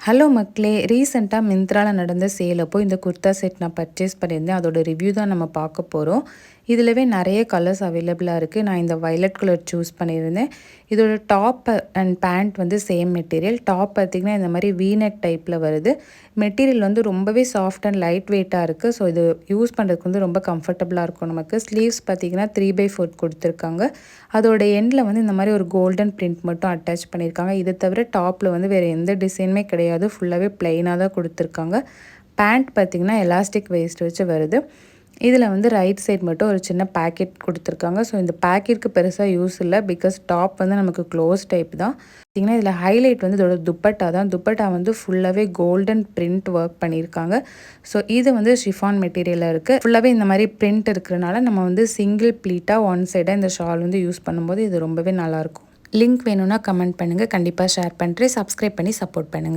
Hello மக்களே, ரீசெண்டாக மிந்த்ராவில் நடந்த சேல் அப்போ இந்த குர்தா செட் நான் பர்ச்சேஸ் பண்ணியிருந்தேன். அதோட ரிவ்யூ தான் நம்ம பார்க்க போகிறோம். இதிலவே நிறைய கலர்ஸ் அவைலபிளாக இருக்குது. நான் இந்த வயலட் கலர் சூஸ் பண்ணியிருந்தேன். இதோட டாப் அண்ட் பேண்ட் வந்து சேம் மெட்டீரியல். டாப் பார்த்திங்கன்னா இந்த மாதிரி வீநெக் டைப்பில் வருது. மெட்டீரியல் வந்து ரொம்பவே சாஃப்ட் அண்ட் லைட் வெயிட்டாக இருக்குது. ஸோ இது யூஸ் பண்ணுறதுக்கு வந்து ரொம்ப கம்ஃபர்டபுளாக இருக்கும் நமக்கு. ஸ்லீவ்ஸ் பார்த்திங்கன்னா 3/4 கொடுத்துருக்காங்க. அதோட எண்டில் வந்து இந்த மாதிரி ஒரு கோல்டன் பிரிண்ட் மட்டும் அட்டாச் பண்ணியிருக்காங்க. இதை தவிர டாப்பில் வந்து வேறு எந்த டிசைனுமே கிடையாது. ஃபுல்லாகவே ப்ளைனாக தான் கொடுத்துருக்காங்க. பேண்ட் பார்த்திங்கன்னா எலாஸ்டிக் வேஸ்ட் வச்சு வருது. இதில் வந்து ரைட் சைட் மட்டும் ஒரு சின்ன பேக்கெட் கொடுத்துருக்காங்க. ஸோ இந்த பேக்கெட்டுக்கு பெருசாக யூஸ் இல்லை. பிகாஸ் டாப் வந்து நமக்கு க்ளோஸ் டைப் தான். பார்த்திங்கன்னா இதில் ஹைலைட் வந்து இதோட துப்பட்டா தான். துப்பட்டா வந்து ஃபுல்லாகவே கோல்டன் பிரிண்ட் ஒர்க் பண்ணியிருக்காங்க. ஸோ இது வந்து ஷிஃபான் மெட்டீரியலாக இருக்குது. ஃபுல்லாகவே இந்த மாதிரி பிரிண்ட் இருக்கிறனால நம்ம வந்து சிங்கிள் ப்ளீட்டாக ஒன் சைடாக இந்த ஷால் வந்து யூஸ் பண்ணும்போது இது ரொம்பவே நல்லாயிருக்கும். லிங்க் வேணும்னா கமெண்ட் பண்ணுங்கள். கண்டிப்பாக ஷேர் பண்ணுறேன். சப்ஸ்கிரைப் பண்ணி சப்போர்ட் பண்ணுங்கள்.